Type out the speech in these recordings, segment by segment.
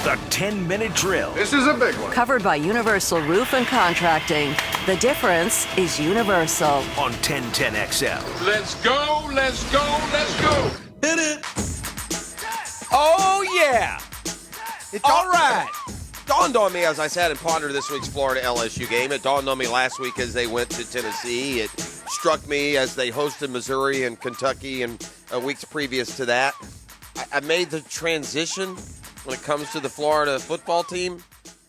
The 10-minute drill. This is a big one. Covered by Universal Roof and Contracting. The difference is Universal. On 1010XL. Let's go, let's go, let's go. Hit it. Oh, yeah. All right. Dawned on me as I sat and pondered this week's Florida LSU game. It dawned on me last week as they went to Tennessee. It struck me as they hosted Missouri and Kentucky and weeks previous to that. I made the transition when it comes to the Florida football team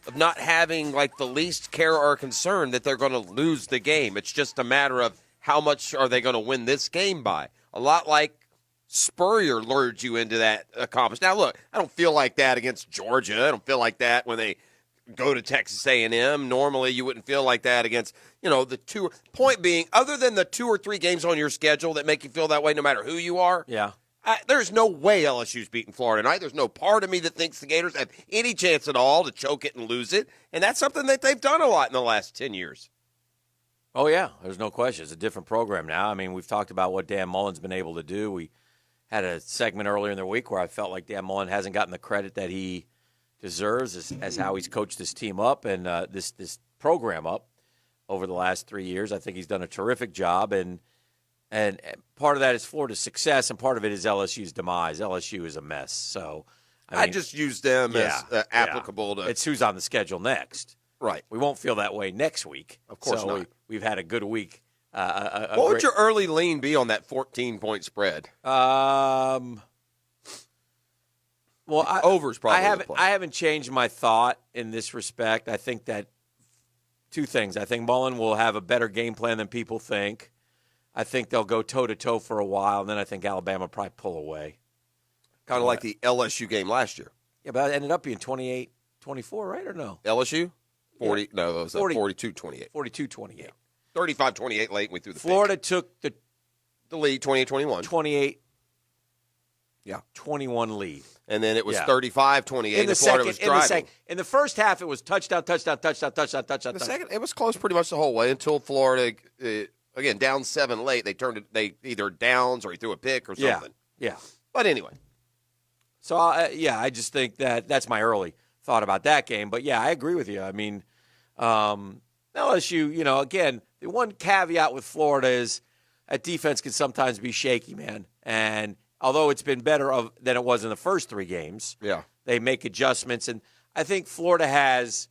of not having like the least care or concern that they're going to lose the game. It's just a matter of how much are they going to win this game by. A lot like Spurrier lured you into that accomplishment. Now, look, I don't feel like that against Georgia. I don't feel like that when they go to Texas A&M. Normally, you wouldn't feel like that against, the two. Point being, other than the 2 or 3 games on your schedule that make you feel that way no matter who you are, Yeah. there's no way LSU's beating Florida tonight. There's no part of me that thinks the Gators have any chance at all to choke it and lose it. And that's something that they've done a lot in the last 10 years. Oh, yeah. There's no question. It's a different program now. I mean, we've talked about what Dan Mullen's been able to do. We had a segment earlier in the week where I felt like Dan Mullen hasn't gotten the credit that he deserves as how he's coached this team up and this program up over the last 3 years. I think he's done a terrific job, and part of that is Florida's success, and part of it is LSU's demise. LSU is a mess. So I just use them as applicable to. It's who's on the schedule next. Right. We won't feel that way next week. Of course not. We've had a good week. What would your early lean be on that 14-point spread? Well, Over's probably the play. I haven't changed my thought in this respect. I think that two things. I think Mullen will have a better game plan than people think. I think they'll go toe-to-toe for a while, and then I think Alabama will probably pull away. Kind of like the LSU game last year. Yeah, but it ended up being 28-24, right, or no? LSU? 40? Yeah. No, it was 42-28. 42-28. 35-28 late, and we threw the Florida pick. took the lead, 28-21. 21 lead. And then it was 35-28, and Florida was driving. In the first half, it was touchdown. The second, it was close pretty much the whole way until Florida, again, down 7 late. They turned it, they either downs or he threw a pick or something. Yeah. But anyway. So, I just think that's my early thought about that game. But, yeah, I agree with you. I mean, LSU, again, the one caveat with Florida is that defense can sometimes be shaky, man. And although it's been better than it was in the first 3 games, they make adjustments. And I think Florida's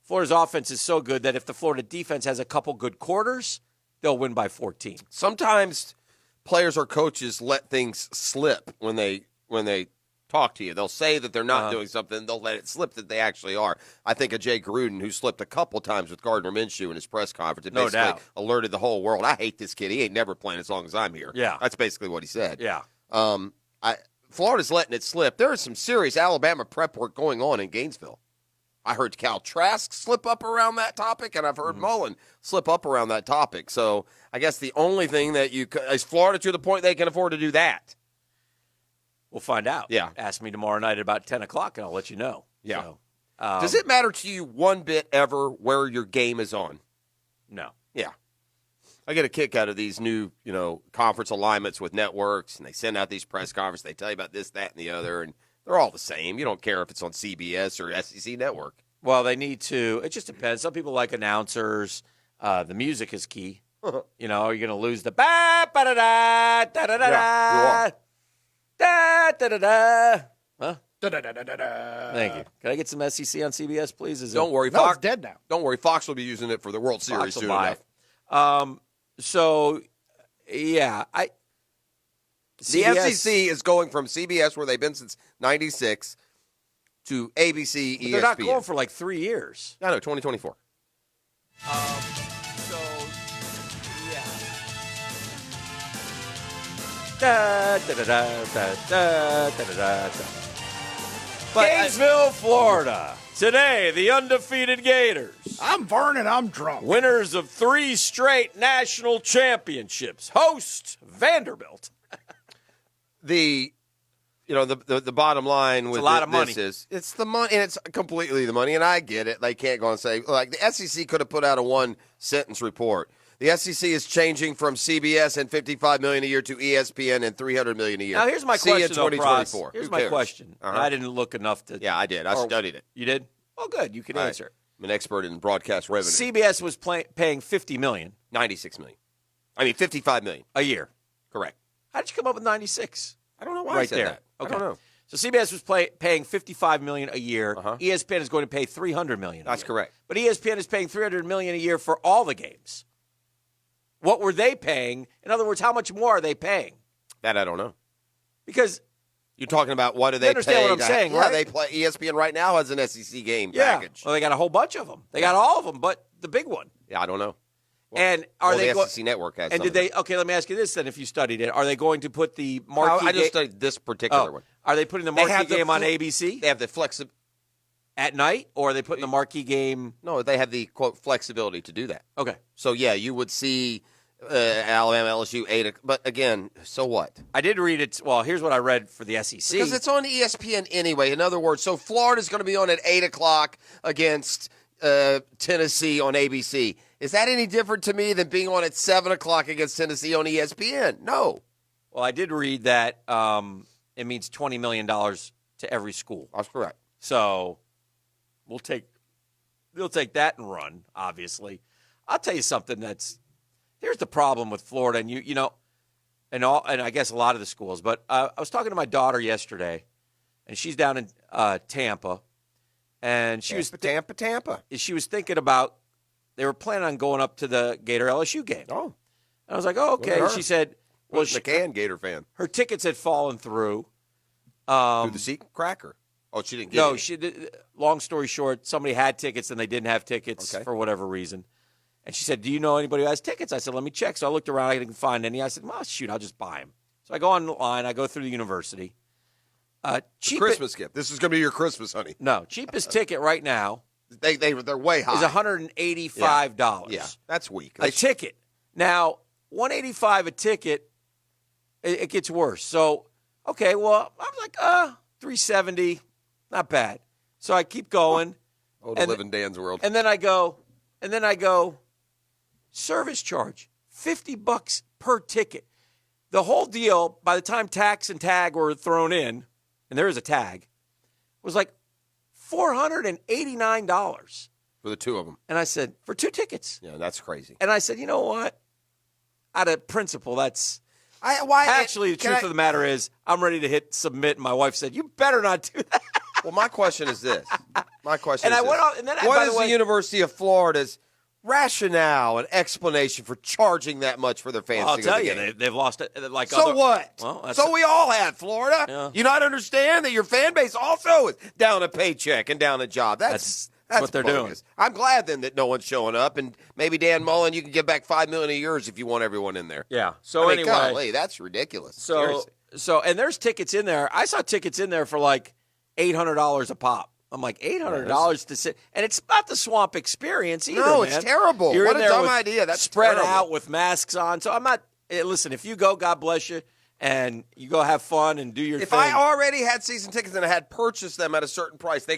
offense is so good that if the Florida defense has a couple good quarters, they'll win by 14. Sometimes players or coaches let things slip when they talk to you. They'll say that they're not doing something. They'll let it slip that they actually are. I think of Jay Gruden, who slipped a couple times with Gardner Minshew in his press conference. It basically alerted the whole world. I hate this kid. He ain't never playing as long as I'm here. Yeah. That's basically what he said. Yeah. Florida's letting it slip. There is some serious Alabama prep work going on in Gainesville. I heard Cal Trask slip up around that topic, and I've heard Mullen slip up around that topic. So I guess the only thing that is Florida to the point they can afford to do that. We'll find out. Yeah. Ask me tomorrow night at about 10 o'clock, and I'll let you know. Yeah. So, does it matter to you one bit ever where your game is on? No. Yeah. I get a kick out of these new, conference alignments with networks, and they send out these press conferences. They tell you about this, that, and the other, and they're all the same. You don't care if it's on CBS or SEC Network. Well, they need to. It just depends. Some people like announcers. The music is key. Are you going to lose the ba-da-da-da-da-da-da-da? Yeah, you are. Da-da-da-da. Huh? Da-da-da-da-da. Thank you. Can I get some SEC on CBS, please? Don't worry, No, Fox. it's dead now. Don't worry, Fox will be using it for the World Series soon enough. So, yeah, The FCC is going from CBS, where they've been since '96, to ABC, ESPN. They're not going for like 3 years. No, 2024. Gainesville, Florida. Today, the undefeated Gators. I'm Vernon. I'm drunk. Winners of 3 straight national championships. Host Vanderbilt. The bottom line with a lot of money. It's the money, and it's completely the money, and I get it. They can't go and say, like, the SEC could have put out a 1-sentence report. The SEC is changing from CBS and $55 million a year to ESPN and $300 million a year. Now, here's my See you question, in though, 2024. Pross. Here's Who my cares? question. Uh-huh. I didn't look enough to. Yeah, I did. I studied it. You did? Oh, good. You can All right. answer. I'm an expert in broadcast revenue. CBS was paying $50 million $96 million. I mean, $55 million. a year. Correct. How did you come up with 96? I don't know why right I said there. that. Okay. I don't know. So CBS was paying $55 million a year. Uh-huh. ESPN is going to pay $300 million. That's correct. But ESPN is paying $300 million a year for all the games. What were they paying? In other words, how much more are they paying? That I don't know. Because You're talking about what do they You understand pay? what I'm saying, yeah, right? they play. ESPN right now has an SEC game package. well, they got a whole bunch of them. They got all of them, but the big one. Yeah, I don't know. And are they the SEC network has? And some did of it. they? Okay, let me ask you this then. If you studied it, are they going to put the marquee? I just studied this particular one. Are they putting the They marquee have the game on fl- ABC They have the flexibility. at night, or are they putting the marquee game? No, they have the quote flexibility to do that. Okay, So yeah, you would see Alabama, LSU 8. But again, so what? I did read it. Well, here's what I read for the SEC. Because it's on ESPN anyway. In other words, so Florida's going to be on at 8 o'clock against Tennessee on ABC. Is that any different to me than being on at 7 o'clock against Tennessee on ESPN? No. Well, I did read that it means $20 million to every school. That's correct. So they'll take that and run. Obviously, I'll tell you something. Here's the problem with Florida, and you know, and I guess a lot of the schools. But I was talking to my daughter yesterday, and she's down in Tampa, and she was Tampa. She was thinking about they were planning on going up to the Gator LSU game. Oh, And I was like, oh, okay. Look at her. She said, well, McCann Gator fan. her tickets had fallen through. Through the seat cracker. Oh, she didn't get No, it. she did. Long story short, somebody had tickets and they didn't have tickets Okay. for whatever reason. And she said, do you know anybody who has tickets? I said, let me check. So I looked around. I didn't find any. I said, well, shoot, I'll just buy them. So I go online. I go through the university. Christmas gift. This is going to be your Christmas, honey. No, cheapest ticket right now They're way high. is $185. Yeah, that's weak. A ticket. Now, $185 a ticket, it gets worse. So, okay, well, I was like, $370, not bad. So I keep going. Oh, to live in Dan's world. And then I go, service charge, $50 per ticket. The whole deal, by the time tax and tag were thrown in, and there is a tag, was like $489. For the two of them. And I said, for 2 tickets. Yeah, that's crazy. And I said, you know what? Out of principle, that's actually the truth of the matter is I'm ready to hit submit. And my wife said, you better not do that. Well, my question is this. My question And is I went this. on, and then What by is the way, the University of Florida's rationale and explanation for charging that much for their fans I'll to go tell to you, the game? they've lost it. Like So other, what? Well, that's so we all have, Florida. Yeah. You not understand that your fan base also is down a paycheck and down a job. That's what they're doing. bogus. I'm glad then that no one's showing up, and maybe Dan Mullen, you can give back $5 million a year if you want everyone in there. Yeah. So I mean, anyway, golly, that's ridiculous. Seriously. and there's tickets in there. I saw tickets in there for like $800 a pop. I'm like $800 to sit, and it's not the Swamp experience either. No, man. it's terrible. You're What in a there dumb with idea. That's spread terrible. out with masks on. So I'm not. Listen, if you go, God bless you, and you go have fun and do your If thing. I already had season tickets and I had purchased them at a certain price, they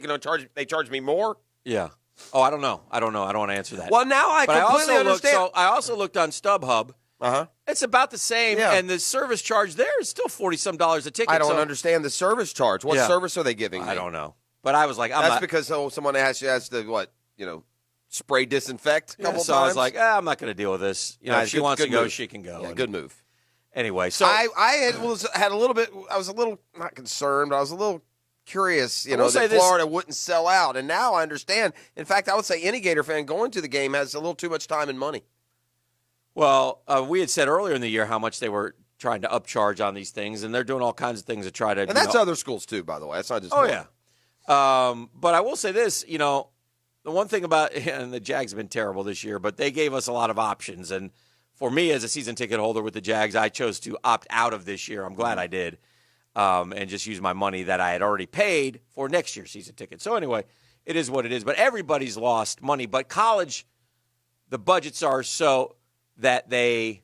charge me more? Yeah. Oh, I don't know. I don't want to answer that. Well, now I but completely understand. I also looked on StubHub. Uh-huh. It's about the same, Yeah. and the service charge there is still $40-some a ticket. I don't so understand the service charge. What Yeah. service are they giving me? I don't know. But I was like, I'm That's not. because someone has to spray disinfect a couple so times. I was like, I'm not going to deal with this. You know, Nah, if she good- wants good to go, move. she can go. Yeah, And good move. Anyway, so I had a little bit. I was a little not concerned, but I was a little curious. I will say that this- Florida wouldn't sell out, and now I understand. In fact, I would say any Gator fan going to the game has a little too much time and money. well, we had said earlier in the year how much they were trying to upcharge on these things, and they're doing all kinds of things to try to. And that's other schools too, by the way. That's not just. Oh Florida. yeah. But I will say this, the one thing about and the Jags have been terrible this year, but they gave us a lot of options. And for me, as a season ticket holder with the Jags, I chose to opt out of this year. I'm glad I did, and just use my money that I had already paid for next year's season ticket. So anyway, it is what it is. But everybody's lost money. But college, the budgets are so that they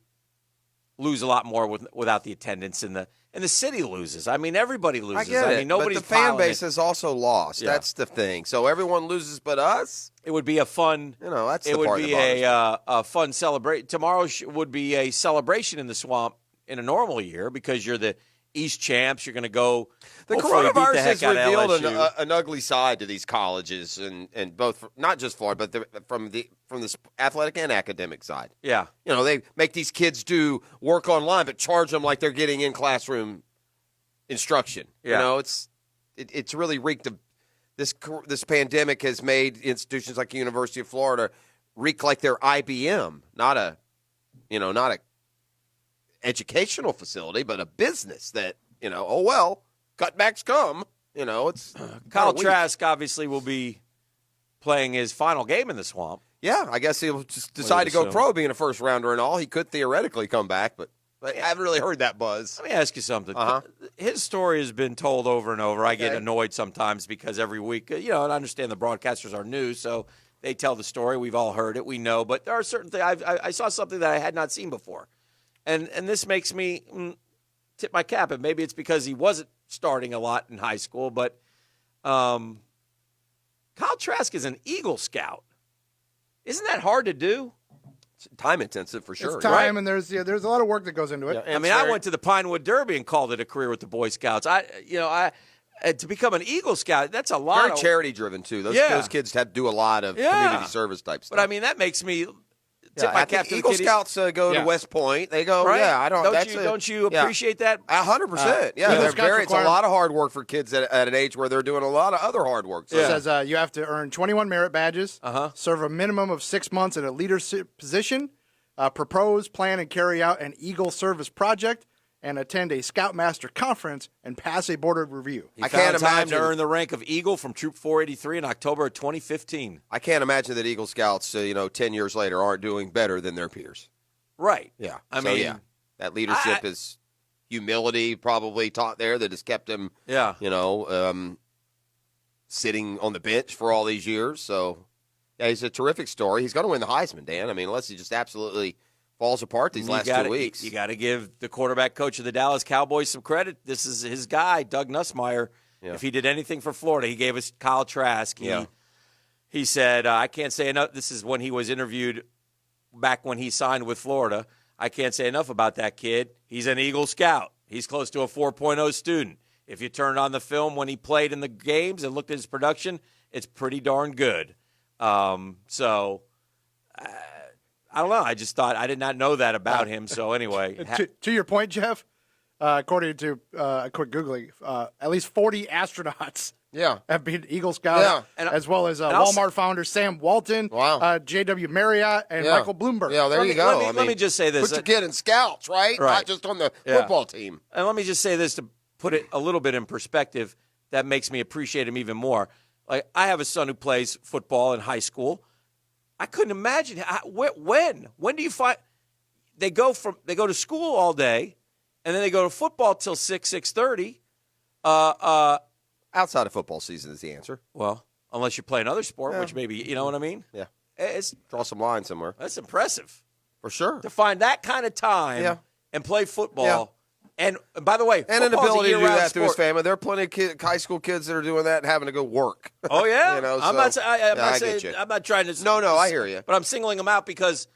lose a lot more without the attendance and and the city loses. I mean, everybody loses. I get it. mean, nobody's but the fan piling base it. is also lost. Yeah. That's the thing. So everyone loses but us. It would be a fun. That's it the would part be that bothers me. a fun celebration. Tomorrow would be a celebration in the Swamp in a normal year because you're the East champs. You're going to go. The hopefully beat coronavirus the heck has out of revealed LSU. an ugly side to these colleges, and both not just Florida, but from the athletic and academic side. Yeah. They make these kids do work online, but charge them like they're getting in classroom instruction. Yeah. It's really reeked of this pandemic has made institutions like the University of Florida reek like they're IBM, not a educational facility, but a business that, cutbacks come. It's Kyle weak. Trask obviously will be playing his final game in the Swamp. Yeah, I guess he'll just decide to go assume. pro, being a first rounder and all. He could theoretically come back, but I haven't really heard that buzz. Let me ask you something. Uh-huh. His story has been told over and over. I get Okay. annoyed sometimes because every week, and I understand the broadcasters are new, so they tell the story. We've all heard it. We know. But there are certain things. I saw something that I had not seen before. And this makes me tip my cap. And maybe it's because he wasn't starting a lot in high school. But Kyle Trask is an Eagle Scout. Isn't that hard to do? It's time intensive for sure. It's time, and there's a lot of work that goes into it. Yeah. I mean, I went to the Pinewood Derby and called it a career with the Boy Scouts. To become an Eagle Scout, that's a lot. Very charity driven too. Those kids have to do a lot of community service type stuff. But I mean, that makes me tip my I cap think to Eagle the kid. Scouts go to West Point. They go, Right? I don't. Don't you appreciate that? 100%. Yeah, Eagle they're Scouts it's a require- lot of hard work for kids at an age where they're doing a lot of other hard work. So It says you have to earn 21 merit badges, Uh-huh. serve a minimum of 6 months in a leadership position, propose, plan, and carry out an Eagle Service project, and attend a Scoutmaster conference and pass a board review. He I found can't time imagine- to earn the rank of Eagle from Troop 483 in October of 2015. I can't imagine that Eagle Scouts, 10 years later, aren't doing better than their peers. Right. Yeah. I So, mean, that leadership is humility probably taught there that has kept him, yeah. sitting on the bench for all these years. So, yeah, he's a terrific story. He's going to win the Heisman, Dan. I mean, unless he just absolutely falls apart these last 2 weeks. You got to give the quarterback coach of the Dallas Cowboys some credit. This is his guy, Doug Nussmeier. Yeah. If he did anything for Florida, he gave us Kyle Trask. He said, I can't say enough. This is when he was interviewed back when he signed with Florida. I can't say enough about that kid. He's an Eagle Scout. He's close to a 4.0 student. If you turned on the film when he played in the games and looked at his production, it's pretty darn good. I don't know. I just thought I did not know that about him. So anyway, To your point, Jeff, according to a quick Googling, at least 40 astronauts have been Eagle Scouts, Yeah. as well as also- Walmart founder Sam Walton, Wow. J.W. Marriott, and Michael Bloomberg. Yeah, there you go. Let me just say this. Put your kid in Scouts, right? Right. Not just on the Yeah. football team. And let me just say this to put it a little bit in perspective that makes me appreciate him even more. Like, I have a son who plays football in high school. I couldn't imagine when do you find they go to school all day and then they go to football till 6:30. Outside of football season is the answer. Well, unless you play another sport, Yeah. which maybe you know what I mean. Yeah. It's Draw some lines somewhere. that's impressive For sure. to find that kind of time Yeah. and play football. Yeah. And by the way, And an football's a ability to do year-round that through his sport. family. There are plenty of high school kids that are doing that and having to go work. Oh yeah, I'm not. so- I'm Yeah, not I saying. get you. I'm not trying to. No, I hear you. But I'm singling them out because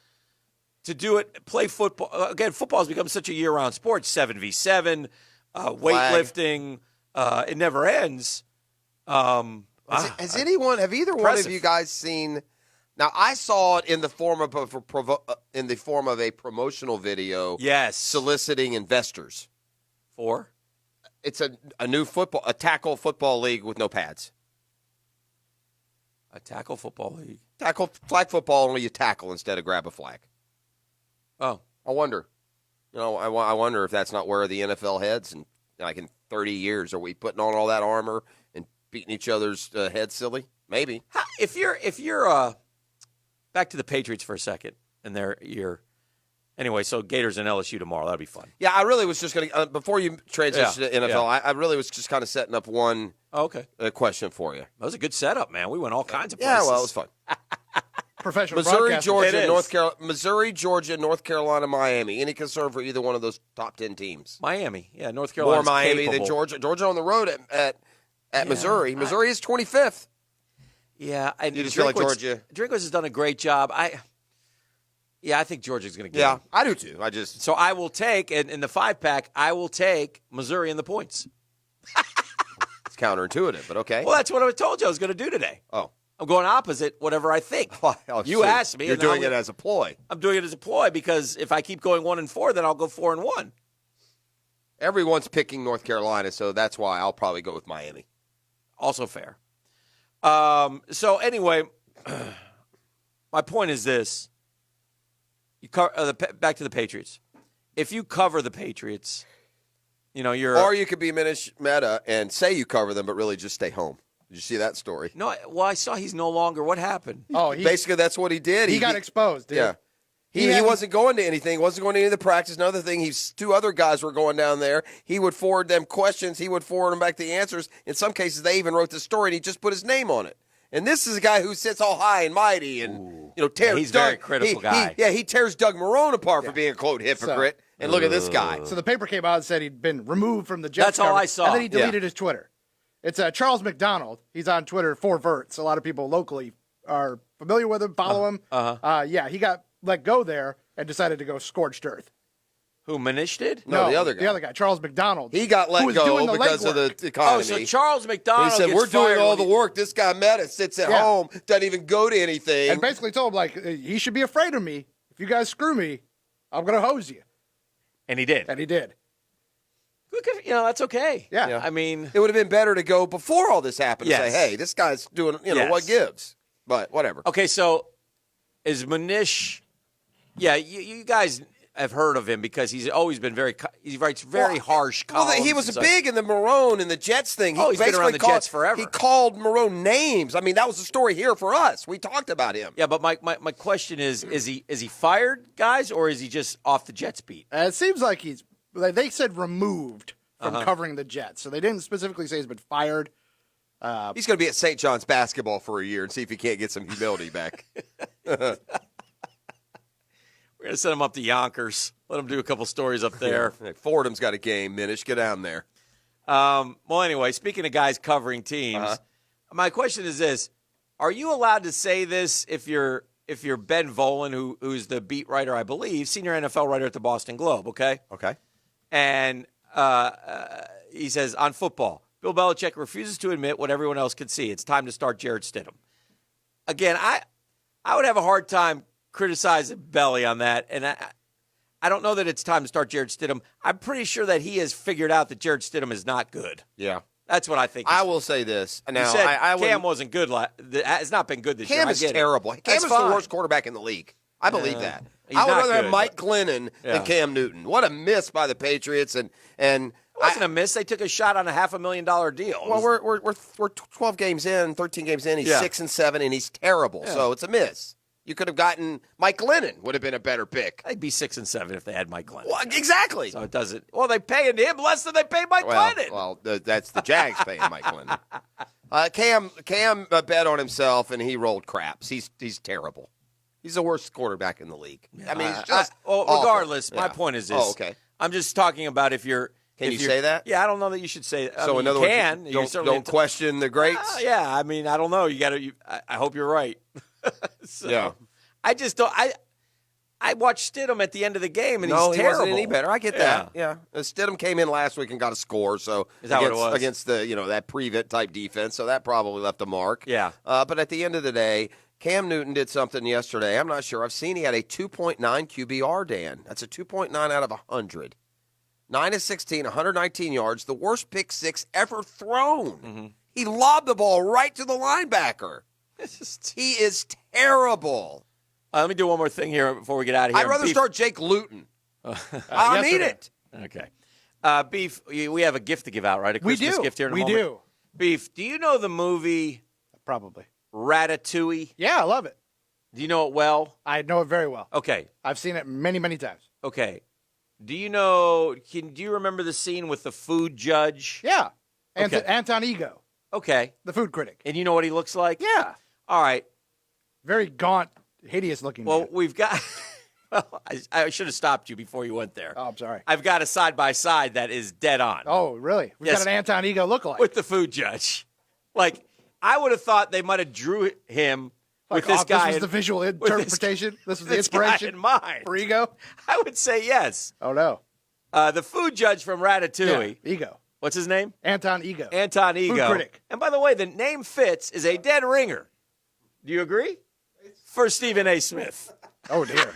to do it, play football again. Football has become such a year-round sport. 7v7, weightlifting. It never ends. Has anyone? Have either one Impressive. of you guys seen? Now, I saw it in the form of a promotional video. Yes. Soliciting investors. For It's a new tackle football league with no pads. a tackle football league. Tackle flag football, only you tackle instead of grab a flag. Oh, I wonder. I wonder if that's not where the NFL heads. And like in 30 years, are we putting on all that armor and beating each other's heads silly? Maybe. if you're back to the Patriots for a second, and anyway. So Gators and LSU tomorrow. That'll be fun. Yeah, I really was just going to before you transition to NFL. Yeah. I really was just kind of setting up one Oh, okay, question for you. that was a good setup, man. We went all kinds of Yeah, places. well, it was fun. professional Missouri, broadcasters. Georgia, Missouri, Georgia, North Carolina, Miami. Any concern for either one of those top 10 teams? Miami. Yeah, North Carolina. More Miami capable. than Georgia. Georgia on the road at Missouri. Missouri is 25th. Yeah, and You just feel like Georgia. Drinkwitz has done a great job. I think Georgia's going to get Yeah, him. I do too. So I will take, in the 5-pack, I will take Missouri in the points. It's counterintuitive, but okay. Well, that's what I told you I was going to do today. Oh. I'm going opposite whatever I think. You so asked me. You're and doing it as a ploy. I'm doing it as a ploy because if I keep going 1-4, then I'll go 4-1. Everyone's picking North Carolina, so that's why I'll probably go with Miami. Also fair. So anyway, my point is this. Back to the Patriots. If you cover the Patriots, you're... Or you could be Meta and say you cover them, but really just stay home. Did you see that story? No, well, I saw he's no longer. What happened? Oh, basically that's what he did. He got exposed, dude. Yeah. He wasn't going to anything. He wasn't going to any of the practice. Another thing, two other guys were going down there. He would forward them questions. He would forward them back the answers. In some cases, they even wrote the story, and he just put his name on it. And this is a guy who sits all high and mighty and tears he's a Doug. very critical guy. He tears Doug Marrone apart for being a quote hypocrite. And look at this guy. So the paper came out and said he'd been removed from the Jets. That's all cover, I saw. And then he deleted his Twitter. It's Charles McDonald. He's on Twitter for Verts. A lot of people locally are familiar with him, follow him. He got let go there and decided to go scorched earth. Who, Manish did? No, the other guy. The other guy, Charles McDonald. He got let go because of the economy. Oh, so Charles McDonald He said, gets we're doing fired all when the work. This guy Meta sits at home, doesn't even go to anything. And basically told him, he should be afraid of me. If you guys screw me, I'm going to hose you. And he did. And he did. That's okay. Yeah. I mean, it would have been better to go before all this happened and Yes. say, hey, this guy's doing, what gives. But whatever. okay, so is Manish, you guys have heard of him because he's always been he writes very harsh columns. Well, he was and stuff. big in the Marrone and the Jets thing. He's been around the Jets forever. He called Marrone names. I mean, that was the story here for us. We talked about him. Yeah, but my question is he fired, guys, or is he just off the Jets beat? It seems like they said removed from covering the Jets. So they didn't specifically say he's been fired. He's going to be at St. John's basketball for a year and see if he can't get some humility back. We're going to send him up to Yonkers. Let him do a couple stories up there. Fordham's got a game, Minish. Get down there. Well, anyway, speaking of guys covering teams, my question is this. Are you allowed to say this if you're Ben Volen, who's the beat writer, I believe, senior NFL writer at the Boston Globe, okay? Okay. And he says, on football, Bill Belichick refuses to admit what everyone else could see. It's time to start Jarrett Stidham. Again, I would have a hard time criticizing Belly on that, and I don't know that it's time to start Jarrett Stidham. I'm pretty sure that he has figured out that Jarrett Stidham is not good. Yeah. That's what I think. I will say this. Now, you said I Cam wasn't good. It's not been good this year. Cam is terrible. Cam is the worst quarterback in the league. I believe that. I would rather have Mike Glennon than Cam Newton. What a miss by the Patriots. And it wasn't a miss. They took a shot on a $500,000 deal. Well, we're 12 games in, 13 games in. He's 6-7, and he's terrible. Yeah. So it's a miss. You could have gotten Mike Glennon. Would have been a better pick. They'd be 6-7 if they had Mike Glennon. Well, exactly. So it doesn't. Well, they paying him less than they paid Mike Glennon. Well, that's the Jags paying Mike Glennon. Cam bet on himself and he rolled craps. He's terrible. He's the worst quarterback in the league. I mean, it's just regardless. Yeah. My point is this. Oh, okay. I'm just talking about if you're. Can you say that? Yeah, I don't know that you should say that. So in other words, don't question the greats. Yeah, I mean, I don't know. You got to. I hope you're right. Yeah. I just don't. I watched Stidham at the end of the game, and he's terrible. He wasn't any better. I get that. Yeah. Stidham came in last week and got a score. So is that what it was? Against the that prevent type defense. So that probably left a mark. Yeah. But at the end of the day, Cam Newton did something yesterday. I'm not sure. I've seen he had a 2.9 QBR, Dan. That's a 2.9 out of 100. 9 of 16, 119 yards, the worst pick six ever thrown. Mm-hmm. He lobbed the ball right to the linebacker. He is terrible. Let me do one more thing here before we get out of here. I'd rather start Jake Luton. I need it. Okay. Beef, we have a gift to give out, right? A Christmas gift here in a moment. We do. Beef, do you know the movie Probably. Ratatouille? Yeah, I love it. Do you know it well? I know it very well. Okay. I've seen it many, many times. Okay. Do you remember the scene with the food judge? Yeah. Okay. Anton Ego, Okay. the food critic. And you know what he looks like? Yeah. All right. Very gaunt, hideous looking. Well, man. we've got. Well, I should have stopped you before you went there. Oh, I'm sorry. I've got a side by side that is dead on. Oh, really? We've Yes. got an Anton Ego lookalike. With the food judge. Like, I would have thought they might have drew him Like, with this guy. This was the visual interpretation. This was the this guy inspiration in mind. for Ego. I would say yes. Oh no, The food judge from Ratatouille. yeah, Ego. What's his name? Anton Ego. Anton Ego. Food critic. And by the way, the name fits is a dead ringer. Do you agree? For Stephen A. Smith. Oh dear.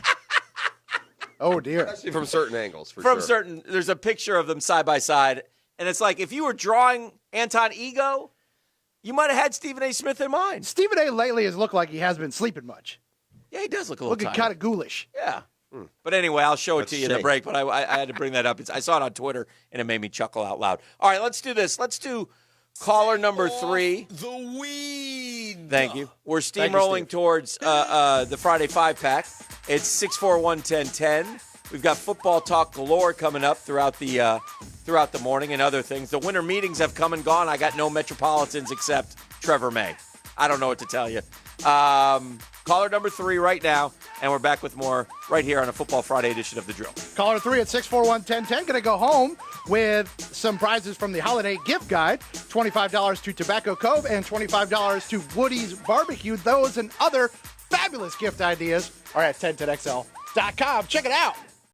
Oh dear. From certain angles, for From sure. certain, there's a picture of them side by side, and it's like if you were drawing Anton Ego, you might have had Stephen A. Smith in mind. Stephen A. lately has looked like he has been sleeping much. Yeah, he does look a little Looking tired. kind of ghoulish. Yeah. But anyway, I'll show it to you in the shame. break, but I had to bring that up. I saw it on Twitter, and it made me chuckle out loud. All right, let's do this. Let's do caller number 3. The weed. Thank you. We're Thank you, steamrolling Steve. towards the Friday 5-pack. It's 641-1010. We've got football talk galore coming up throughout the morning and other things. The winter meetings have come and gone. I got no Metropolitans except Trevor May. I don't know what to tell you. Caller number 3 right now, and we're back with more right here on a Football Friday edition of The Drill. Caller 3 at 641-1010. Going to go home with some prizes from the holiday gift guide. $25 to Tobacco Cove and $25 to Woody's Barbecue. Those and other fabulous gift ideas are at 1010XL.com. Check it out.